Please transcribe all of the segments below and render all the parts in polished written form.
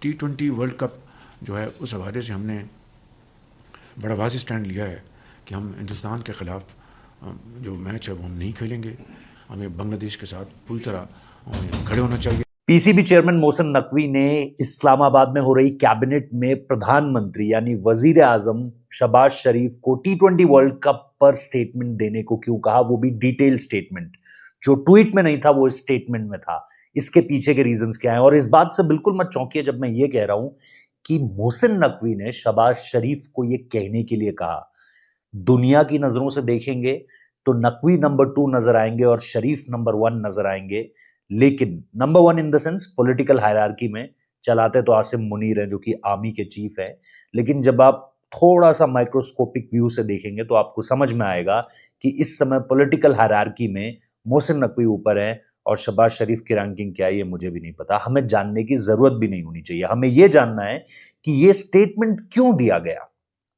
T20 world cup जो है उस हवाले से हमने बड़ा वाज़ेह स्टैंड लिया है कि हम हिंदुस्तान के ख़िलाफ़ जो मैच है वो हम नहीं खेलेंगे। हमें बांग्लादेश के साथ पूरी तरह खड़े होना चाहिए। पीसीबी चेयरमैन मोहसिन नकवी ने इस्लामाबाद में हो रही कैबिनेट में प्रधानमंत्री यानी वजीर आजम शहबाज शरीफ को T20 वर्ल्ड कप पर स्टेटमेंट देने को क्यों कहा, वो भी डिटेल स्टेटमेंट। जो ट्वीट में नहीं था वो स्टेटमेंट में था। इसके पीछे के रीजंस क्या हैं, और इस बात से बिल्कुल मत चौंकिए जब मैं ये कह रहा हूं कि मोहसिन नकवी ने शहबाज शरीफ को यह कहने के लिए कहा। दुनिया की नजरों से देखेंगे तो नकवी नंबर 2 नजर आएंगे और शरीफ नंबर 1 नजर आएंगे, लेकिन number 1 in the sense political hierarchy में चलाते तो आसिम मुनीर है जो कि आर्मी के चीफ है। लेकिन जब आप थोड़ा सा माइक्रोस्कोपिक व्यू से देखेंगे तो आपको समझ में आएगा कि इस समय पॉलिटिकल हायरार्की में मोहसिन नकवी ऊपर है और शहबाज शरीफ की रैंकिंग क्या है ये मुझे भी नहीं पता। हमें जानने की जरूरत भी नहीं होनी चाहिए। हमें यह जानना है कि यह स्टेटमेंट क्यों दिया गया,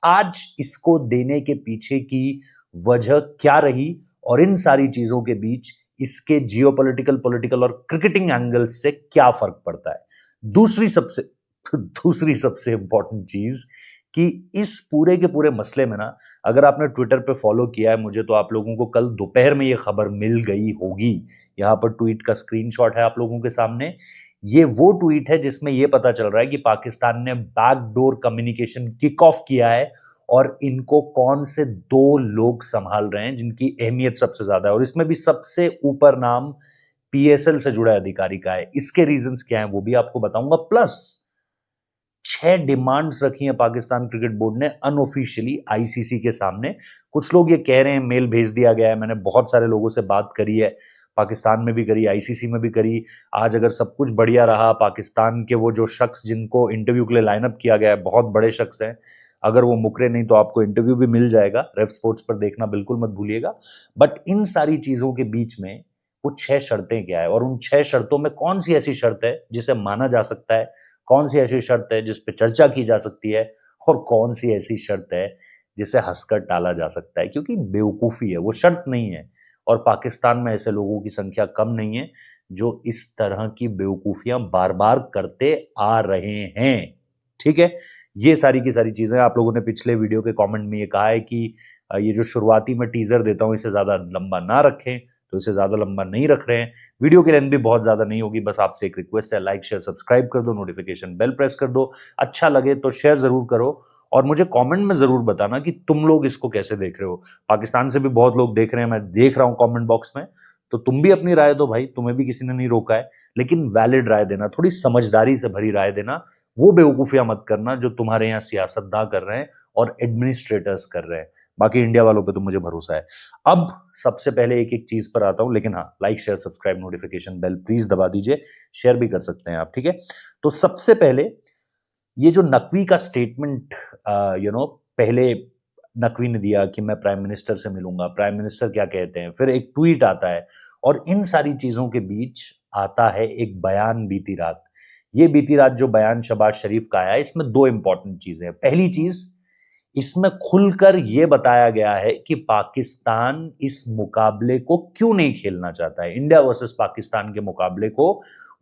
आज इसको देने के पीछे की वजह क्या रही, और इन सारी चीजों के बीच इसके जियोपॉलिटिकल, पॉलिटिकल और क्रिकेटिंग एंगल से क्या फर्क पड़ता है। दूसरी सबसे इंपॉर्टेंट चीज कि इस पूरे के पूरे मसले में ना, अगर आपने ट्विटर पे फॉलो किया है मुझे, तो आप लोगों को कल दोपहर में ये खबर मिल गई होगी। यहां पर ट्वीट का स्क्रीनशॉट है आप लोगों के सामने। ये वो ट्वीट है जिसमें यह पता चल रहा है कि पाकिस्तान ने बैकडोर कम्युनिकेशन किक ऑफ किया है और इनको कौन से 2 लोग संभाल रहे हैं जिनकी अहमियत सबसे ज्यादा है, और इसमें भी सबसे ऊपर नाम पीएसएल से जुड़ा अधिकारी का है। इसके रीजंस क्या हैं वो भी आपको बताऊंगा। प्लस 6 डिमांड्स रखी हैं पाकिस्तान क्रिकेट बोर्ड ने अनऑफिशियली आईसीसी के सामने। कुछ लोग ये कह रहे हैं मेल भेज दिया गया है, मैंने बहुत सारे लोगों से बात करी है, पाकिस्तान में भी करी, आईसीसी में भी करी। आज अगर सब कुछ बढ़िया रहा, पाकिस्तान के वो जो शख्स जिनको इंटरव्यू के लिए लाइनअप किया गया है, बहुत बड़े शख्स हैं, अगर वो मुकरे नहीं तो आपको इंटरव्यू भी मिल जाएगा। रेफ स्पोर्ट्स पर देखना बिल्कुल मत भूलिएगा। बट इन सारी चीजों के बीच में वो 6 शर्तें क्या है, और उन 6 शर्तों में कौन सी ऐसी शर्त है जिसे माना जा सकता है, कौन सी ऐसी शर्त है जिस पे चर्चा की जा सकती है, और कौन सी ऐसी शर्त है जिसे हंसकर टाला जा सकता है, क्योंकि बेवकूफी है, वो शर्त नहीं है। और पाकिस्तान में ऐसे लोगों की संख्या कम नहीं है जो इस तरह की बेवकूफियां बार बार करते आ रहे हैं। ठीक है, ये सारी की सारी चीजें आप लोगों ने पिछले वीडियो के कमेंट में ये कहा है कि ये जो शुरुआती में टीजर देता हूं इसे ज्यादा लंबा ना रखें, तो इसे ज्यादा लंबा नहीं रख रहे हैं। वीडियो की लेंथ भी बहुत ज्यादा नहीं होगी, बस आपसे एक रिक्वेस्ट है, लाइक शेयर सब्सक्राइब कर दो, नोटिफिकेशन बेल प्रेस कर दो, अच्छा लगे तो शेयर जरूर करो, और मुझे कमेंट में जरूर बताना कि तुम लोग इसको कैसे देख रहे हो। पाकिस्तान से भी बहुत लोग देख रहे हैं, मैं देख रहा हूं कमेंट बॉक्स में, तो तुम भी अपनी राय दो भाई, तुम्हें भी किसी ने नहीं रोका है, लेकिन वैलिड राय देना, थोड़ी समझदारी से भरी राय देना। वो बेवकूफियां मत करना जो तुम्हारे यहाँ सियासतदान कर रहे हैं और एडमिनिस्ट्रेटर्स कर रहे हैं। बाकी इंडिया वालों पे तो मुझे भरोसा है। अब सबसे पहले एक एक चीज पर आता हूं, लेकिन हाँ, like share subscribe notification bell please दबा दीजिए, शेयर भी कर सकते हैं आप। ठीक है, तो सबसे पहले ये जो नकवी का स्टेटमेंट पहले नकवी ने दिया कि मैं प्राइम मिनिस्टर से मिलूंगा, प्राइम मिनिस्टर क्या कहते हैं, फिर एक ट्वीट आता है, और इन सारी चीजों के बीच आता है एक बयान बीती रात। ये बीती रात जो बयान शहबाज शरीफ का आया, इसमें 2 इंपॉर्टेंट चीजें हैं। पहली चीज, इसमें खुलकर यह बताया गया है कि पाकिस्तान इस मुकाबले को क्यों नहीं खेलना चाहता है, इंडिया वर्सेस पाकिस्तान के मुकाबले को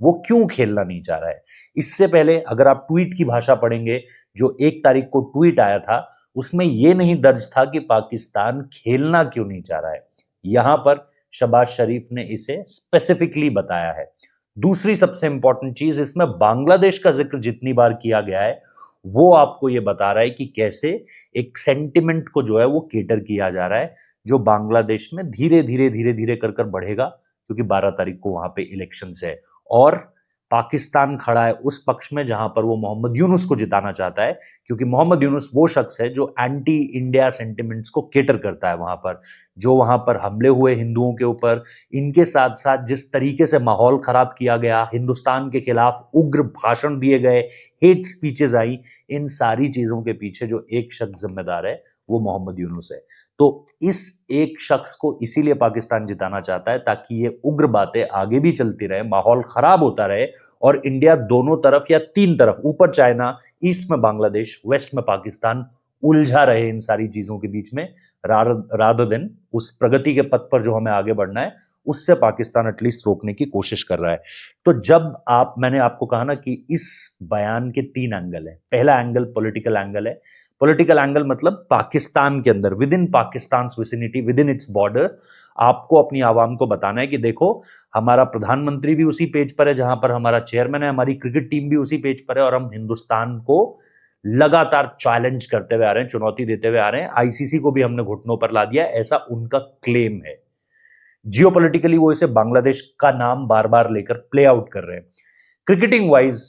वो क्यों खेलना नहीं चाह रहा है। इससे पहले अगर आप ट्वीट की भाषा पढ़ेंगे, जो 1 तारीख को ट्वीट आया था, उसमें यह नहीं दर्ज था कि पाकिस्तान खेलना क्यों नहीं चाह रहा है। यहां पर शहबाज शरीफ ने इसे स्पेसिफिकली बताया है। दूसरी सबसे इंपॉर्टेंट चीज, इसमें बांग्लादेश का जिक्र जितनी बार किया गया है वो आपको यह बता रहा है कि कैसे एक सेंटिमेंट को जो है वो केटर किया जा रहा है, जो बांग्लादेश में धीरे धीरे धीरे धीरे कर कर बढ़ेगा, क्योंकि 12 तारीख को वहां पे इलेक्शंस है, और पाकिस्तान खड़ा है उस पक्ष में जहां पर वो मोहम्मद यूनुस को जिताना चाहता है, क्योंकि मोहम्मद यूनुस वो शख्स है जो एंटी इंडिया सेंटिमेंट्स को केटर करता है वहां पर। जो वहां पर हमले हुए हिंदुओं के ऊपर, इनके साथ साथ जिस तरीके से माहौल खराब किया गया, हिंदुस्तान के खिलाफ उग्र भाषण दिए गए, हेट स्पीचेस आई, इन सारी चीजों के पीछे जो एक शख्स जिम्मेदार है वो मोहम्मद यूनुस है। तो इस एक शख्स को इसीलिए पाकिस्तान जिताना चाहता है ताकि ये उग्र बातें आगे भी चलती रहे, माहौल खराब होता रहे, और इंडिया दोनों तरफ या 3 तरफ, ऊपर चाइना, ईस्ट में बांग्लादेश, वेस्ट में पाकिस्तान, उलझा रहे इन सारी चीजों के बीच में, रादर देन उस प्रगति के पथ पर जो हमें आगे बढ़ना है उससे पाकिस्तान एटलीस्ट रोकने की कोशिश कर रहा है। तो जब मैंने आपको कहा ना कि इस बयान के 3 एंगल है। पहला एंगल पॉलिटिकल एंगल है। पॉलिटिकल एंगल मतलब पाकिस्तान के अंदर, with in Pakistan vicinity, with in its border, आपको अपनी आवाम को बताना है कि देखो हमारा प्रधानमंत्री भी उसी पेज पर है जहां पर हमारा चेयरमैन है, हमारी क्रिकेट टीम भी उसी पेज पर है, और हम हिंदुस्तान को लगातार चैलेंज करते हुए आ रहे हैं, चुनौती देते हुए आ रहे हैं। आईसीसी को भी हमने घुटनों पर ला दिया, ऐसा उनका क्लेम है। जियोपॉलिटिकली वो इसे बांग्लादेश का नाम बार बार लेकर प्ले आउट कर रहे हैं। क्रिकेटिंग वाइज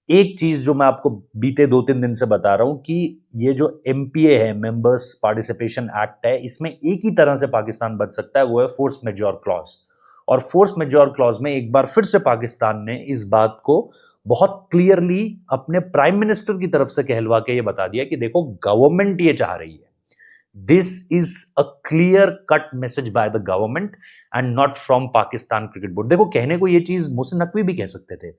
एक चीज जो मैं आपको बीते 2-3 दिन से बता रहा हूं कि ये जो एमपीए है, मेंबर्स पार्टिसिपेशन एक्ट है, इसमें एक ही तरह से पाकिस्तान बच सकता है, वो है फोर्स मेजोर क्लॉज। और फोर्स मेजोर क्लॉज में एक बार फिर से पाकिस्तान ने इस बात को बहुत क्लियरली अपने प्राइम मिनिस्टर की तरफ से कहलवा के ये बता दिया कि देखो गवर्नमेंट ये चाह रही है, this is a clear cut message by the government and not from Pakistan cricket board. देखो कहने को ये चीज मोहसिन नकवी भी कह सकते थे,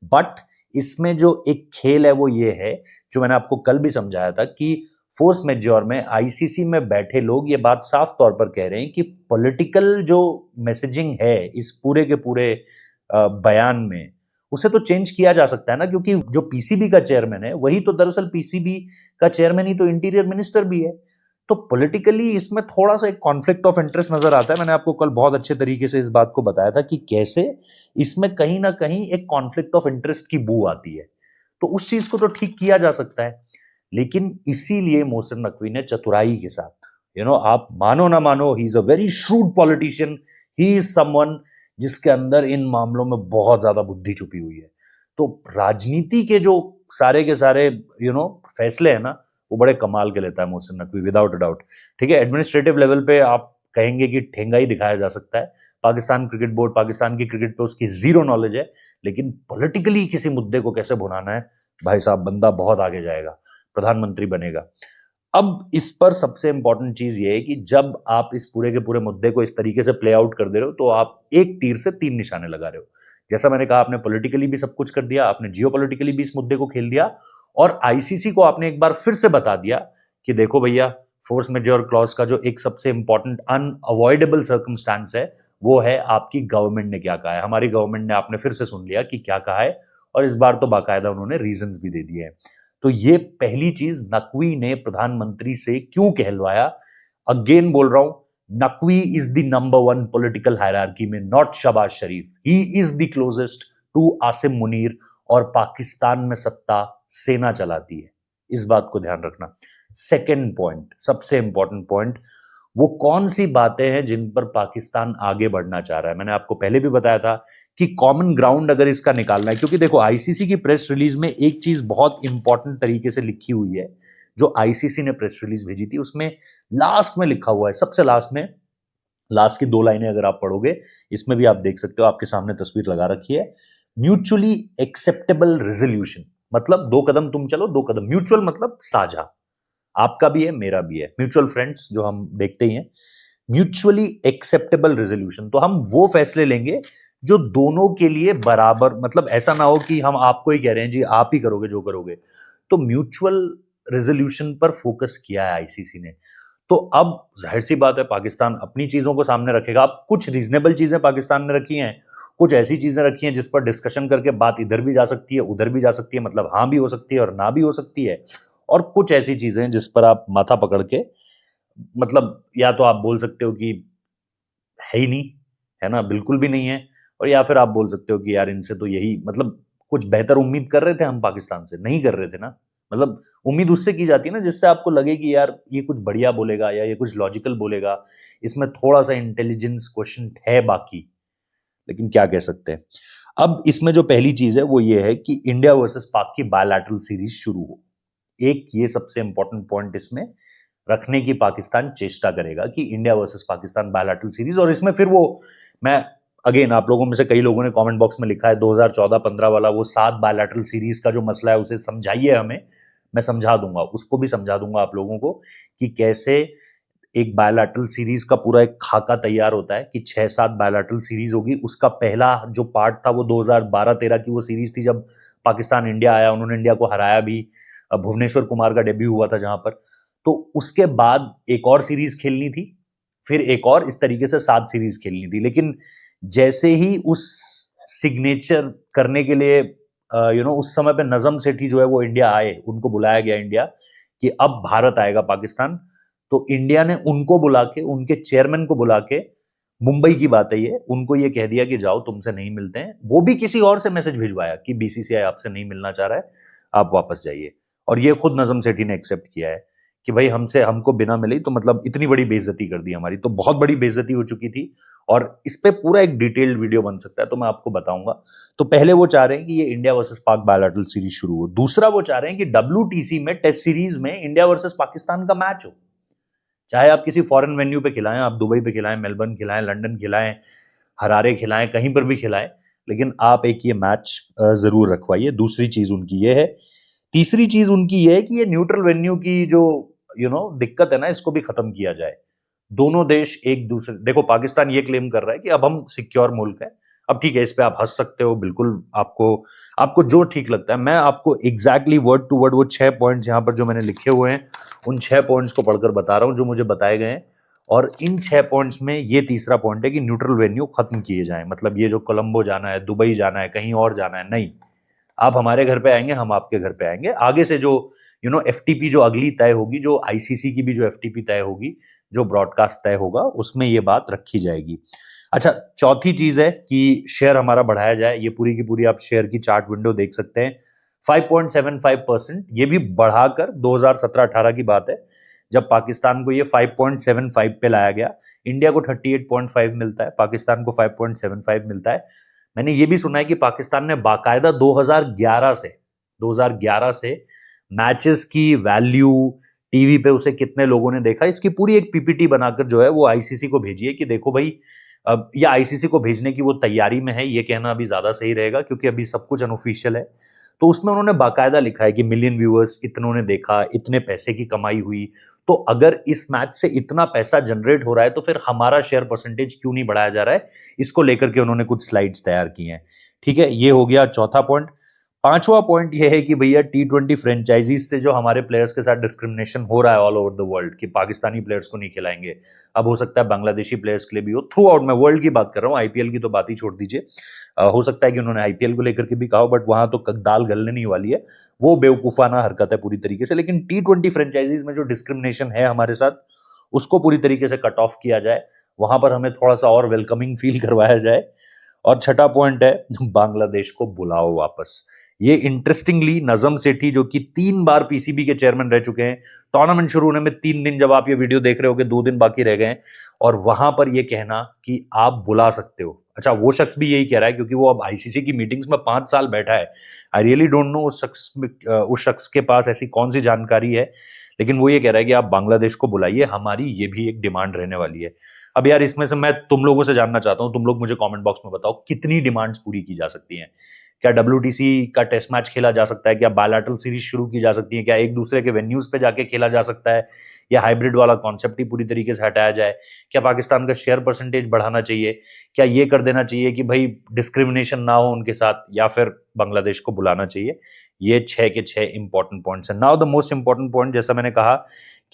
बट इसमें जो एक खेल है वो ये है, जो मैंने आपको कल भी समझाया था कि फोर्स मेजोर में आईसीसी में बैठे लोग ये बात साफ तौर पर कह रहे हैं कि पॉलिटिकल जो मैसेजिंग है इस पूरे के पूरे बयान में, उसे तो चेंज किया जा सकता है ना, क्योंकि जो पीसीबी का चेयरमैन है वही तो दरअसल पीसीबी का चेयरमैन ही तो इंटीरियर मिनिस्टर भी है। तो पॉलिटिकली इसमें थोड़ा सा एक कॉन्फ्लिक्ट ऑफ इंटरेस्ट नजर आता है। मैंने आपको कल बहुत अच्छे तरीके से इस बात को बताया था कि कैसे इसमें कहीं ना कहीं एक कॉन्फ्लिक्ट ऑफ इंटरेस्ट की बू आती है। तो उस चीज को तो ठीक किया जा सकता है, लेकिन इसीलिए मोहसिन नकवी ने चतुराई के साथ, आप मानो ना मानो, he is a very shrewd politician, he is someone जिसके अंदर इन मामलों में बहुत ज्यादा बुद्धि छुपी हुई है। तो राजनीति के जो सारे के सारे फैसले हैं ना, वो बड़े कमाल के लेता है Mohsin Naqvi, without a doubt. ठीक है, एडमिनिस्ट्रेटिव लेवल पे आप कहेंगे कि ठेंगा ही दिखाया जा सकता है, पाकिस्तान क्रिकेट बोर्ड, पाकिस्तान की क्रिकेट पे उसकी जीरो नॉलेज है, लेकिन पॉलिटिकली किसी मुद्दे को कैसे भुनाना है, भाई साहब बंदा बहुत आगे जाएगा, प्रधानमंत्री बनेगा। अब इस पर सबसे इंपॉर्टेंट चीज ये है कि जब आप इस पूरे के पूरे मुद्दे को इस तरीके से प्ले आउट कर दे रहे हो, तो आप एक तीर से 3 निशाने लगा रहे हो। जैसा मैंने कहा, आपने पॉलिटिकली भी सब कुछ कर दिया, आपने जियोपॉलिटिकली भी इस मुद्दे को खेल दिया, और आईसीसी को आपने एक बार फिर से बता दिया कि देखो भैया, फोर्स मेजोर क्लॉज का जो एक सबसे इंपॉर्टेंट अनअवॉइडेबल सर्कमस्टांस है, वो है आपकी गवर्नमेंट ने क्या कहा है। हमारी गवर्नमेंट ने, आपने फिर से सुन लिया कि क्या कहा है, और इस बार तो बाकायदा उन्होंने रीजंस भी दे दिए हैं। तो ये पहली चीज नकवी ने प्रधानमंत्री से क्यों कहलवाया। अगेन बोल रहा हूं, Naqvi is the number 1 political hierarchy में, not Shahbaz Sharif. He is the closest to Asim Munir, और पाकिस्तान में सत्ता सेना चलाती है, इस बात को ध्यान रखना। सेकेंड पॉइंट, सबसे इंपॉर्टेंट पॉइंट, वो कौन सी बातें हैं जिन पर पाकिस्तान आगे बढ़ना चाह रहा है। मैंने आपको पहले भी बताया था कि कॉमन ग्राउंड अगर इसका निकालना है, क्योंकि देखो आईसीसी की प्रेस रिलीज में एक चीज बहुत इंपॉर्टेंट तरीके से लिखी हुई है, जो आईसीसी ने प्रेस रिलीज भेजी थी, उसमें लास्ट में लिखा हुआ है, सबसे लास्ट में, लास्ट की 2 लाइनें अगर आप पढ़ोगे, इसमें भी आप देख सकते हो, आपके सामने तस्वीर लगा रखी है, म्यूचुअली एक्सेप्टेबल रेजोल्यूशन, मतलब 2 कदम तुम चलो 2 कदम, म्यूचुअल मतलब साझा, आपका भी है मेरा भी है, म्यूचुअल फ्रेंड्स जो हम देखते ही हैं, म्यूचुअली एक्सेप्टेबल रेजोल्यूशन। तो हम वो फैसले लेंगे जो दोनों के लिए बराबर, मतलब ऐसा ना हो कि हम आपको ही कह रहे हैं जी आप ही करोगे जो करोगे। तो म्यूचुअल रेजोल्यूशन पर फोकस किया है आईसीसी ने। तो अब जाहिर सी बात है, पाकिस्तान अपनी चीजों को सामने रखेगा। अब कुछ रीजनेबल चीजें पाकिस्तान ने रखी हैं, कुछ ऐसी चीजें रखी हैं जिस पर डिस्कशन करके बात इधर भी जा सकती है उधर भी जा सकती है, मतलब हाँ भी हो सकती है और ना भी हो सकती है, और कुछ ऐसी चीजें जिस पर आप माथा पकड़ के, मतलब या तो आप बोल सकते हो कि है ही नहीं, है ना, बिल्कुल भी नहीं है, और या फिर आप बोल सकते हो कि यार इनसे तो यही, मतलब कुछ बेहतर उम्मीद कर रहे थे हम पाकिस्तान से, नहीं कर रहे थे ना। मतलब उम्मीद उससे की जाती है ना जिससे आपको लगे कि यार ये कुछ बढ़िया बोलेगा या ये कुछ लॉजिकल बोलेगा, इसमें थोड़ा सा इंटेलिजेंस क्वेश्चन है बाकी, लेकिन क्या कह सकते हैं। अब इसमें जो पहली चीज है वो ये है कि इंडिया वर्सेस पाक की बायलैटरल सीरीज शुरू हो। एक ये सबसे इंपॉर्टेंट पॉइंट इसमें रखने की पाकिस्तान चेष्टा करेगा कि India versus Pakistan bilateral series, और इसमें फिर वो, मैं अगेन, आप लोगों में से कई लोगों ने कमेंट बॉक्स में लिखा है 2014-15 वाला वो 7 बायलैटरल सीरीज का जो मसला है उसे समझाइए हमें, मैं समझा दूंगा, उसको भी समझा दूंगा आप लोगों को कि कैसे एक बायलैटरल सीरीज का पूरा एक खाका तैयार होता है, कि 6-7 बायलैटरल सीरीज होगी। उसका पहला जो पार्ट था वो 2012-13 की वो सीरीज थी, जब पाकिस्तान इंडिया आया, उन्होंने इंडिया को हराया भी, भुवनेश्वर कुमार का डेब्यू हुआ था जहां पर। तो उसके बाद एक और सीरीज खेलनी थी, फिर एक और, इस तरीके से 7 सीरीज खेलनी थी। लेकिन जैसे ही उस सिग्नेचर करने के लिए उस समय पे नजम सेठी जो है वो इंडिया आए, उनको बुलाया गया इंडिया कि अब भारत आएगा पाकिस्तान, तो इंडिया ने उनको बुला के, उनके चेयरमैन को बुला के, मुंबई की बात है ये, उनको ये कह दिया कि जाओ तुमसे नहीं मिलते हैं। वो भी किसी और से मैसेज भिजवाया कि बीसीसीआई आपसे नहीं मिलना चाह रहा है, आप वापस जाइए। और ये खुद नजम सेठी ने एक्सेप्ट किया है कि भाई हमको बिना मिले, तो मतलब इतनी बड़ी बेइज्जती कर दी हमारी, तो बहुत बड़ी बेइज्जती हो चुकी थी। और इस पे पूरा एक डिटेल्ड वीडियो बन सकता है, तो मैं आपको बताऊंगा। तो पहले वो चाह रहे हैं कि ये इंडिया वर्सेस पाक बायलैटरल सीरीज शुरू हो। दूसरा वो चाह रहे हैं कि WTC में, टेस्ट सीरीज में, इंडिया वर्सेस पाकिस्तान का मैच हो। चाहे आप किसी फॉरेन वेन्यू पे खिलाएं, आप दुबई पे खिलाएं, मेलबर्न खिलाएं, लंदन खिलाएं, हरारे खिलाएं, कहीं पर भी खिलाएं, लेकिन आप एक ये मैच जरूर रखवाइए। दूसरी चीज उनकी ये है। तीसरी चीज उनकी ये है कि ये न्यूट्रल वेन्यू की जो दिक्कत है ना, इसको भी खत्म किया जाए। दोनों देश एक दूसरे, देखो पाकिस्तान ये क्लेम कर रहा है कि अब हम सिक्योर मुल्क है। अब ठीक है, इस पे आप हंस सकते हो, बिल्कुल आपको जो ठीक लगता है। मैं आपको एग्जैक्टली वर्ड टू वर्ड वो 6 पॉइंट्स यहां पर जो मैंने लिखे हुए हैं, उन 6 पॉइंट्स को पढ़कर बता रहा हूं जो मुझे बताए गए हैं। और इन 6 पॉइंट्स में ये तीसरा पॉइंट है कि न्यूट्रल वेन्यू खत्म किए जाएं। मतलब ये जो कोलंबो जाना है, दुबई जाना है, कहीं और जाना है, नहीं, आप हमारे घर पे आएंगे, हम आपके घर पे आएंगे। आगे से जो एफटीपी जो अगली तय होगी, जो आईसीसी की भी जो एफटीपी तय होगी, जो ब्रॉडकास्ट तय होगा, उसमें ये बात रखी जाएगी। अच्छा, चौथी चीज है कि शेयर हमारा बढ़ाया जाए। ये पूरी की पूरी आप शेयर की चार्ट विंडो देख सकते हैं। 5.75%, ये भी बढ़ाकर 2017-18 की बात है, जब पाकिस्तान को ये 5.75 पे लाया गया। इंडिया को 38.5 मिलता है, पाकिस्तान को 5.75 मिलता है। मैंने ये भी सुना है कि पाकिस्तान ने बाकायदा 2011 से मैचेस की वैल्यू, टीवी पे उसे कितने लोगों ने देखा, इसकी पूरी एक पीपीटी बनाकर जो है वो आईसीसी को भेजी है कि देखो भाई, अब या आईसीसी को भेजने की वो तैयारी में है, ये कहना अभी ज्यादा सही रहेगा क्योंकि अभी सब कुछ अनऑफिशियल है। तो उसमें उन्होंने बाकायदा लिखा है कि मिलियन व्यूअर्स इतनों ने देखा, इतने पैसे की कमाई हुई। तो अगर इस मैच से इतना पैसा जनरेट हो रहा है, तो फिर हमारा शेयर परसेंटेज क्यों नहीं बढ़ाया जा रहा है, इसको लेकर के उन्होंने कुछ स्लाइड्स तैयार की हैं। ठीक है, ये हो गया चौथा पॉइंट। पांचवा पॉइंट ये है कि भैया T20 फ्रेंचाइजीज से जो हमारे प्लेयर्स के साथ डिस्क्रिमिनेशन हो रहा है ऑल ओवर द वर्ल्ड, कि पाकिस्तानी प्लेयर्स को नहीं खिलाएंगे, अब हो सकता है बांग्लादेशी प्लेयर्स के लिए भी हो, थ्रू आउट, मैं वर्ल्ड की बात कर रहा हूँ, आईपीएल की तो बात ही छोड़ दीजिए। हो सकता है कि उन्होंने आईपीएल को लेकर के भी कहा, बट वहां तो दाल गलने नहीं वाली है, वो बेवकूफाना हरकत है पूरी तरीके से। लेकिन T20 फ्रेंचाइजीज में जो डिस्क्रिमिनेशन है हमारे साथ, उसको पूरी तरीके से कट ऑफ किया जाए, वहां पर हमें थोड़ा सा और वेलकमिंग फील करवाया जाए। और छठा पॉइंट है, बांग्लादेश को बुलाओ वापस। ये इंटरेस्टिंगली नजम सेठी, जो कि 3 बार पीसीबी के चेयरमैन रह चुके हैं, टूर्नामेंट शुरू होने में 3 दिन, जब आप ये वीडियो देख रहे हो, 2 दिन बाकी रह गए हैं, और वहां पर ये कहना कि आप बुला सकते हो। अच्छा, वो शख्स भी यही कह रहा है क्योंकि वो अब आईसीसी की मीटिंग्स में 5 साल बैठा है। आई रियली डोंट नो उस शख्स के पास ऐसी कौन सी जानकारी है, लेकिन वो ये कह रहा है कि आप बांग्लादेश को बुलाइए, हमारी ये भी एक डिमांड रहने वाली है। अब यार, इसमें से मैं तुम लोगों से जानना चाहता हूं, तुम लोग मुझे कमेंट बॉक्स में बताओ कितनी डिमांड्स पूरी की जा सकती हैं। क्या WTC का टेस्ट मैच खेला जा सकता है? क्या बायलैटरल सीरीज शुरू की जा सकती है? क्या एक दूसरे के वेन्यूज पे जाके खेला जा सकता है? या हाइब्रिड वाला कॉन्सेप्ट ही पूरी तरीके से हटाया जाए? क्या पाकिस्तान का शेयर परसेंटेज बढ़ाना चाहिए? क्या ये कर देना चाहिए कि भाई डिस्क्रिमिनेशन ना हो उनके साथ, या फिर बांग्लादेश को बुलाना चाहिए? ये 6 के 6 इंपॉर्टेंट पॉइंट्स हैं। Now the most important point, जैसा मैंने कहा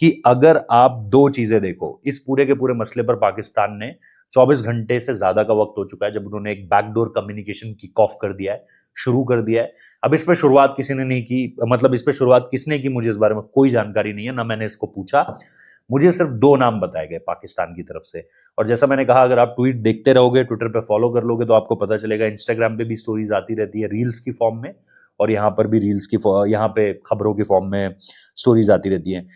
कि अगर आप 2 चीजें देखो, इस पूरे के पूरे मसले पर पाकिस्तान ने 24 घंटे से ज्यादा का वक्त हो चुका है जब उन्होंने एक बैकडोर कम्युनिकेशन किक ऑफ कर दिया है, शुरू कर दिया है। अब इस पे शुरुआत किसी ने नहीं की, मतलब इस पे शुरुआत किसने की, मुझे इस बारे में कोई जानकारी नहीं है, ना मैंने इसको पूछा। मुझे सिर्फ 2 नाम बताए गए पाकिस्तान की तरफ से। और जैसा मैंने कहा, अगर आप ट्वीट देखते रहोगे, ट्विटर पे फॉलो कर लोगे, तो आपको पता चलेगा। इंस्टाग्राम पे भी स्टोरीज आती रहती है रील्स की फॉर्म में, और यहाँ पर भी यहाँ पे खबरों की फॉर्म में स्टोरीज आती रहती है।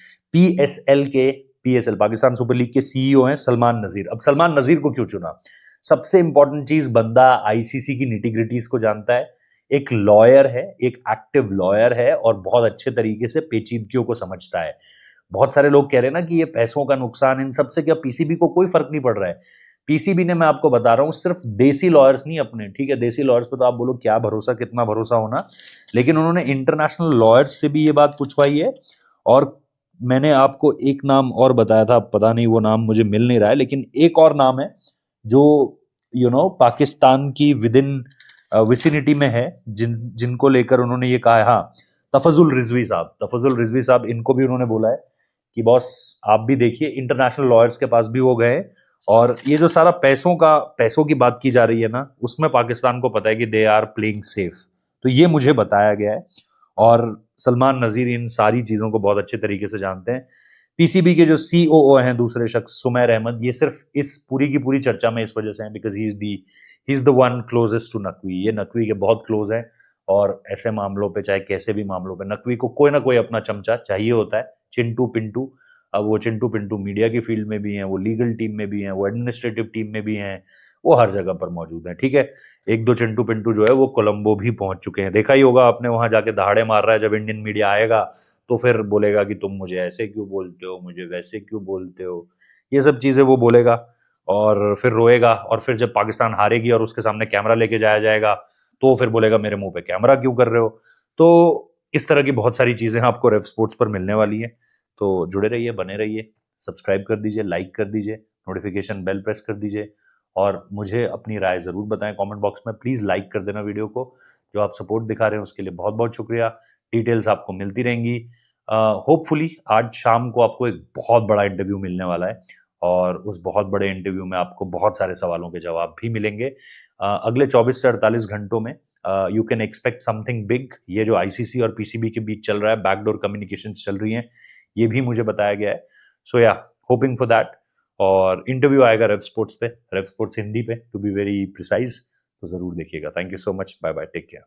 PSL पाकिस्तान सुपर लीग के सीईओ हैं सलमान नजीर। अब सलमान नजीर को क्यों चुना? सबसे इंपॉर्टेंट चीज, बंदा आईसीसी की निटी-ग्रिटीज को जानता है, एक लॉयर है, एक एक्टिव लॉयर है, और बहुत अच्छे तरीके से पेचीदगियों को समझता है। बहुत सारे लोग कह रहे हैं ना कि ये पैसों का नुकसान, इन सबसे क्या पीसीबी को कोई फर्क नहीं पड़ रहा है? पीसीबी ने, मैं आपको बता रहा हूं, सिर्फ देसी लॉयर्स नहीं अपने, ठीक है, देसी लॉयर्स पे तो आप बोलो क्या भरोसा, कितना भरोसा होना, लेकिन उन्होंने इंटरनेशनल लॉयर्स से भी ये बात पूछवाई है। और मैंने आपको एक नाम और बताया था, पता नहीं वो नाम मुझे मिल नहीं रहा है, लेकिन एक और नाम है जो पाकिस्तान की विद इन विसिनिटी में है, जिनको लेकर उन्होंने ये कहा है। हाँ, तफजुल रिजवी साहब, इनको भी उन्होंने बोला है कि बॉस आप भी देखिए, इंटरनेशनल लॉयर्स के पास भी वो गए, और ये जो सारा पैसों की बात की जा रही है ना, उसमें पाकिस्तान को पता है कि दे आर प्लेइंग सेफ। तो ये मुझे बताया गया है, और सलमान नजीर इन सारी चीजों को बहुत अच्छे तरीके से जानते हैं। पीसीबी के जो सीओओ हैं दूसरे शख्स सुमैर अहमद, ये सिर्फ इस पूरी की पूरी चर्चा में इस वजह से हैं because he is the one closest to Naqvi. ये नकवी के बहुत क्लोज है, और ऐसे मामलों पे, चाहे कैसे भी मामलों पे, नकवी को कोई ना कोई अपना चमचा चाहिए होता है। चिंटू पिंटू, अब वो चिंटू पिंटू मीडिया की फील्ड में भी हैं, वो लीगल टीम में भी हैं, वो एडमिनिस्ट्रेटिव टीम में भी हैं, वो हर जगह पर मौजूद हैं। ठीक है, एक दो चिंटू पिंटू जो है वो कोलंबो भी पहुंच चुके हैं, देखा ही होगा आपने, वहां जाके दहाड़े मार रहा है। जब इंडियन मीडिया आएगा तो फिर बोलेगा कि तुम मुझे ऐसे क्यों बोलते हो, मुझे वैसे क्यों बोलते हो, ये सब चीजें वो बोलेगा, और फिर रोएगा। और फिर जब पाकिस्तान हारेगी और उसके सामने कैमरा लेके जाया जाएगा, तो फिर बोलेगा मेरे मुंह पे कैमरा क्यों कर रहे हो। तो इस तरह की बहुत सारी चीजें आपको रेव स्पोर्ट्स पर मिलने वाली हैं। तो जुड़े रहिए, बने रहिए, सब्सक्राइब कर दीजिए, लाइक कर दीजिए, नोटिफिकेशन बेल प्रेस कर दीजिए, और मुझे अपनी राय ज़रूर बताएं कमेंट बॉक्स में। प्लीज़ लाइक कर देना वीडियो को, जो आप सपोर्ट दिखा रहे हैं उसके लिए बहुत बहुत शुक्रिया। डिटेल्स आपको मिलती रहेंगी। होपफुली आज शाम को आपको एक बहुत बड़ा इंटरव्यू मिलने वाला है, और उस बहुत बड़े इंटरव्यू में आपको बहुत सारे सवालों के जवाब भी मिलेंगे। अगले 24 से 48 घंटों में you can expect something big. ये जो आईसीसी और पीसीबी के बीच चल रहा है, बैकडोर कम्युनिकेशन चल रही हैं, ये भी मुझे बताया गया है। सो या, होपिंग फॉर दैट। और इंटरव्यू आएगा रेव स्पोर्ट्स पे, रेव स्पोर्ट्स हिंदी पे टू बी वेरी प्रिसाइज, तो जरूर देखिएगा। Thank you so much, bye bye, take care.